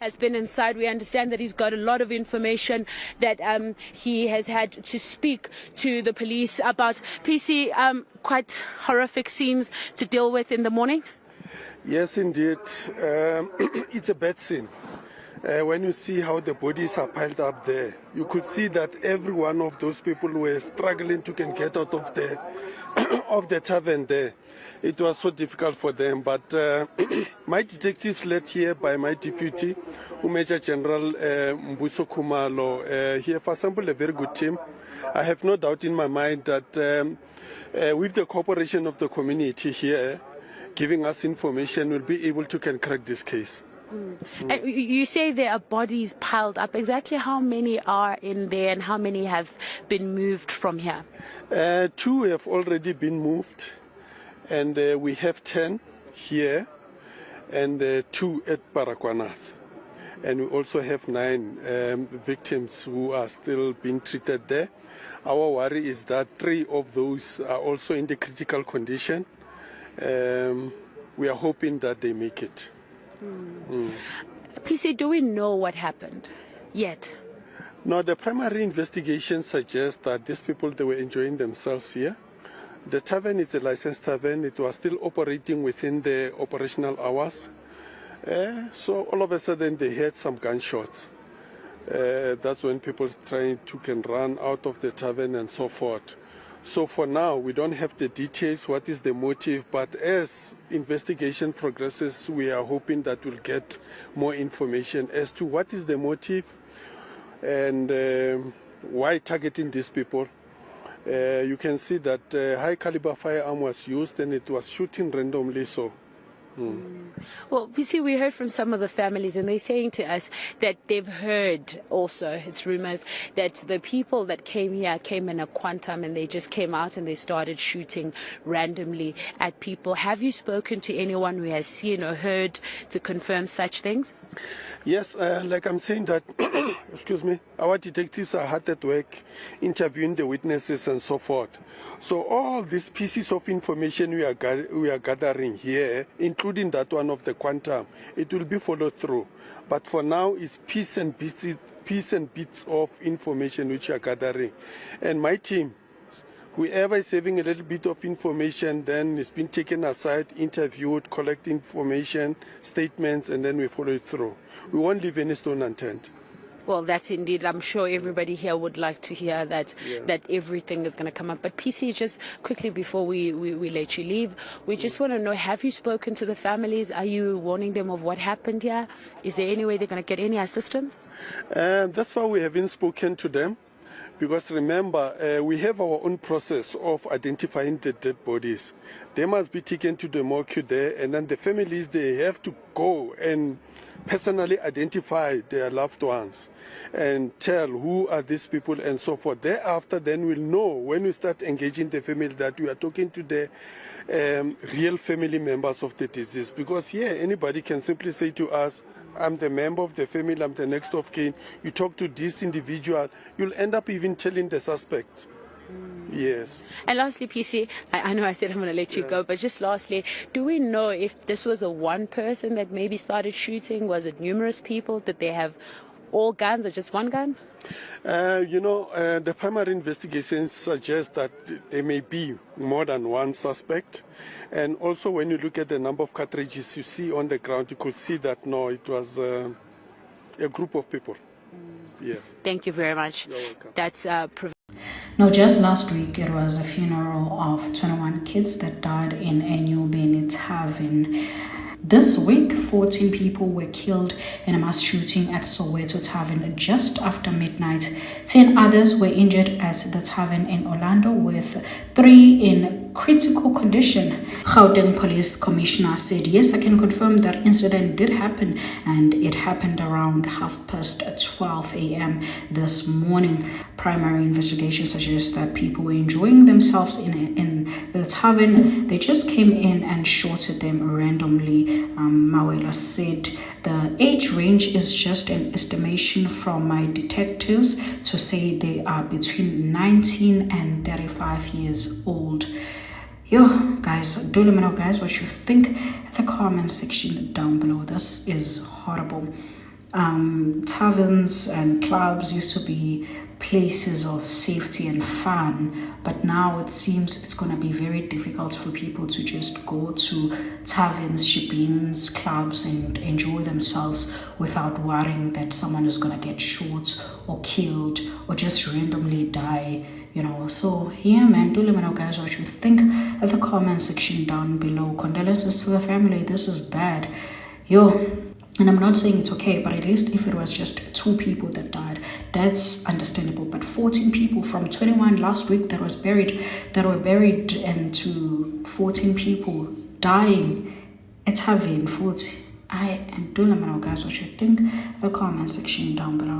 has been inside. We understand that he's got a lot of information that he has had to speak to the police about. PC, quite horrific scenes to deal with in the morning? Yes, indeed. It's a bad scene. When you see how the bodies are piled up there, you could see that every one of those people were struggling to get out of the of the tavern there. It was so difficult for them, but my detectives led here by my deputy, Major General Mbuso Khumalo, he have assembled a very good team. I have no doubt in my mind that with the cooperation of the community here, giving us information, we'll be able to crack this case. And you say there are bodies piled up. Exactly how many are in there and how many have been moved from here? 2 have already been moved, and we have 10 here and 2 at Baragwanath. And we also have 9 victims who are still being treated there. Our worry is that 3 of those are also in the critical condition. We are hoping that they make it. PC, do we know what happened yet? No, the primary investigation suggests that these people, they were enjoying themselves here. The tavern is a licensed tavern. It was still operating within the operational hours. So all of a sudden they heard some gunshots. That's when people trying to run out of the tavern and so forth. So for now, we don't have the details, what is the motive, but as investigation progresses, we are hoping that we'll get more information as to what is the motive and why targeting these people. You can see that high caliber firearm was used and it was shooting randomly. So. Well, PC, we heard from some of the families, and they're saying to us that they've heard also, it's rumors, that the people that came here came in a quantum and they just came out and they started shooting randomly at people. Have you spoken to anyone who has seen or heard to confirm such things? Yes, like I'm saying that, excuse me, our detectives are hard at work interviewing the witnesses and so forth. So all these pieces of information we are gathering here, including that one of the quantum, it will be followed through. But for now, it's piece and bits of information which we are gathering. And my team, whoever is having a little bit of information, then it's been taken aside, interviewed, collect information, statements, and then we follow it through. We won't leave any stone unturned. Well, that's indeed. I'm sure everybody here would like to hear that that everything is going to come up. But PC, just quickly before we let you leave, we just want to know, have you spoken to the families? Are you warning them of what happened here? Is there any way they're going to get any assistance? That's why we haven't spoken to them. Because remember, we have our own process of identifying the dead bodies. They must be taken to the morgue there, and then the families, they have to go and personally identify their loved ones and tell who are these people and so forth. Thereafter, then we'll know when we start engaging the family that we are talking to the real family members of the deceased. Because here, anybody can simply say to us, I'm the member of the family, I'm the next of kin. You talk to this individual, you'll end up even telling the suspect. Yes. And lastly, PC, I know I said I'm going to let you go, but just lastly, do we know if this was a one person that maybe started shooting? Was it numerous people? Did they have all guns or just one gun? The primary investigations suggest that there may be more than one suspect. And also when you look at the number of cartridges you see on the ground, you could see that, no, it was a group of people. Yes. Thank you very much. You're welcome. That's Now, just last week, it was a funeral of 21 kids that died in a New Beni Tarven. This week, 14 people were killed in a mass shooting at Soweto Tarven just after midnight. 10 others were injured at the tavern in Orlando, with 3 in critical condition. GAUTENG Police Commissioner said, yes, I can confirm that incident did happen, and it happened around 12:30 a.m. this morning. Primary investigation suggests that people were enjoying themselves in the tavern. They just came in and shot at them randomly. Mawela said the age range is just an estimation from my detectives to say they are between 19 and 35 years old. Yo, guys, do let me know, guys, what you think in the comment section down below. This is horrible. taverns and clubs used to be places of safety and fun, but now it seems it's going to be very difficult for people to just go to taverns, shebeens, clubs and enjoy themselves without worrying that someone is going to get shot or killed or just randomly die, you know. So yeah, man, do let me know, guys, what you think at the comment section down below. Condolences to the family. This is bad, yo. And I'm not saying it's okay, but at least if it was just 2 people that died, that's understandable. But 14 people from 21 last week that were buried, and to 14 people dying at Tarven, 40. And do let me know, guys, what you think in the comment section down below.